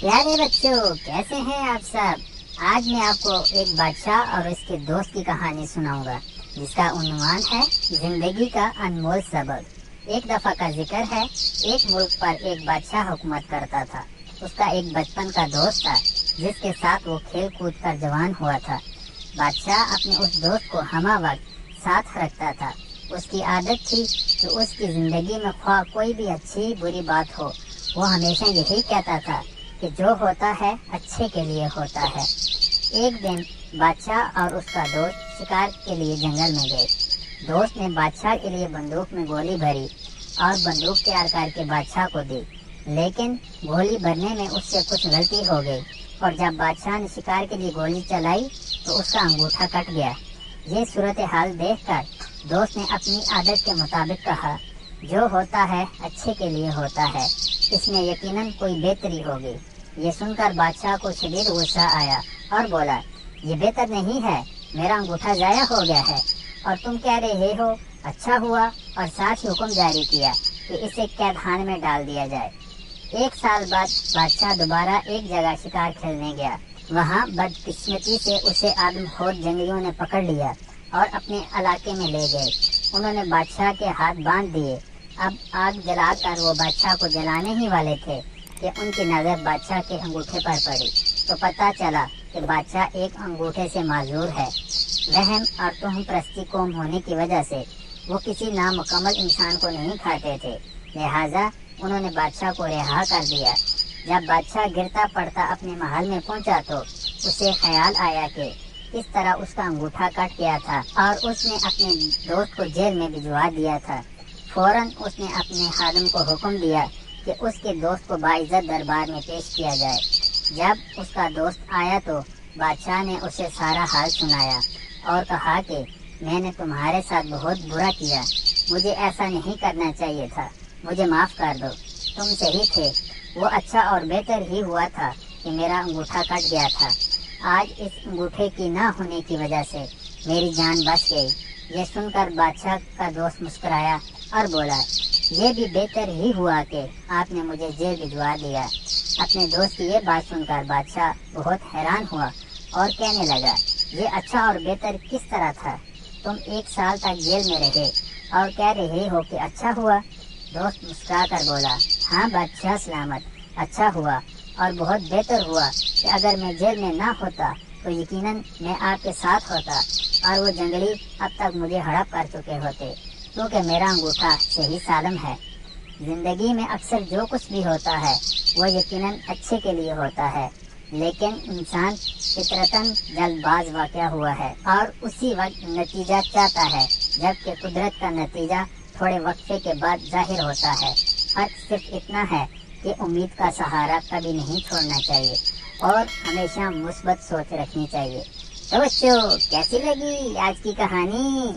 پیارے بچوں، کیسے ہیں آپ سب؟ آج میں آپ کو ایک بادشاہ اور اس کے دوست کی کہانی سناؤں گا جس کا عنوان ہے زندگی کا انمول سبق۔ ایک دفعہ کا ذکر ہے، ایک ملک پر ایک بادشاہ حکومت کرتا تھا۔ اس کا ایک بچپن کا دوست تھا جس کے ساتھ وہ کھیل کود کر جوان ہوا تھا۔ بادشاہ اپنے اس دوست کو ہمہ وقت ساتھ رکھتا تھا۔ اس کی عادت تھی کہ اس کی زندگی میں خواہ کوئی بھی اچھی بری بات ہو، وہ ہمیشہ یہی کہتا تھا کہ جو ہوتا ہے اچھے کے لیے ہوتا ہے۔ ایک دن بادشاہ اور اس کا دوست شکار کے لیے جنگل میں گئے۔ دوست نے بادشاہ کے لیے بندوق میں گولی بھری اور بندوق تیار کر کے بادشاہ کو دی، لیکن گولی بھرنے میں اس سے کچھ غلطی ہو گئی اور جب بادشاہ نے شکار کے لیے گولی چلائی تو اس کا انگوٹھا کٹ گیا۔ یہ صورتحال دیکھ کر دوست نے اپنی عادت کے مطابق کہا، جو ہوتا ہے اچھے کے لیے ہوتا ہے، اس میں یقیناً کوئی بہتری ہوگی۔ یہ سن کر بادشاہ کو شدید غصہ آیا اور بولا، یہ بہتر نہیں ہے، میرا انگوٹھا ضائع ہو گیا ہے اور تم کہہ رہے ہو اچھا ہوا، اور ساتھ ہی حکم جاری کیا کہ اسے قید خانے میں ڈال دیا جائے۔ ایک سال بعد بادشاہ دوبارہ ایک جگہ شکار کھیلنے گیا۔ وہاں بدقسمتی سے اسے آدم خور جنگلیوں نے پکڑ لیا اور اپنے علاقے میں لے گئے۔ انہوں نے بادشاہ کے ہاتھ باندھ دیے۔ اب آگ جلا کر وہ بادشاہ کو جلانے ہی والے تھے کہ ان کی نظر بادشاہ کے انگوٹھے پر پڑی تو پتہ چلا کہ بادشاہ ایک انگوٹھے سے معذور ہے۔ وہم اور تہم پرستی قوم ہونے کی وجہ سے وہ کسی نامکمل انسان کو نہیں کھاتے تھے، لہٰذا انہوں نے بادشاہ کو رہا کر دیا۔ جب بادشاہ گرتا پڑتا اپنے محل میں پہنچا تو اسے خیال آیا کہ اس طرح اس کا انگوٹھا کٹ گیا تھا اور اس نے اپنے دوست کو جیل میں بھجوا دیا تھا۔ فوراً اس نے اپنے خادم کو حکم دیا کہ اس کے دوست کو باعزت دربار میں پیش کیا جائے۔ جب اس کا دوست آیا تو بادشاہ نے اسے سارا حال سنایا اور کہا کہ میں نے تمہارے ساتھ بہت برا کیا، مجھے ایسا نہیں کرنا چاہیے تھا، مجھے معاف کر دو، تم صحیح تھے، وہ اچھا اور بہتر ہی ہوا تھا کہ میرا انگوٹھا کٹ گیا تھا۔ آج اس انگوٹھے کی نہ ہونے کی وجہ سے میری جان بچ گئی۔ یہ سن کر بادشاہ کا دوست مسکرایا اور بولا، یہ بھی بہتر ہی ہوا کہ آپ نے مجھے جیل بھجوا دیا۔ اپنے دوست کی یہ بات سن کر بادشاہ بہت حیران ہوا اور کہنے لگا، یہ اچھا اور بہتر کس طرح تھا؟ تم 1 سال تک جیل میں رہے اور کہہ رہے ہو کہ اچھا ہوا۔ دوست مسکرا کر بولا، ہاں بادشاہ سلامت، اچھا ہوا اور بہت بہتر ہوا کہ اگر میں جیل میں نہ ہوتا تو یقیناً میں آپ کے ساتھ ہوتا اور وہ جنگلی اب تک مجھے ہڑپ کر چکے ہوتے، کیونکہ میرا انگوٹھا صحیح سالم ہے۔ زندگی میں اکثر جو کچھ بھی ہوتا ہے وہ یقیناً اچھے کے لیے ہوتا ہے، لیکن انسان فطرتاً جلد باز واقع ہوا ہے اور اسی وقت نتیجہ چاہتا ہے، جبکہ قدرت کا نتیجہ تھوڑے وقفے کے بعد ظاہر ہوتا ہے۔ فرق صرف اتنا ہے کہ امید کا سہارا کبھی نہیں چھوڑنا چاہیے اور ہمیشہ مثبت سوچ رکھنی چاہیے۔ تو بچوں، کیسی لگی آج کی کہانی؟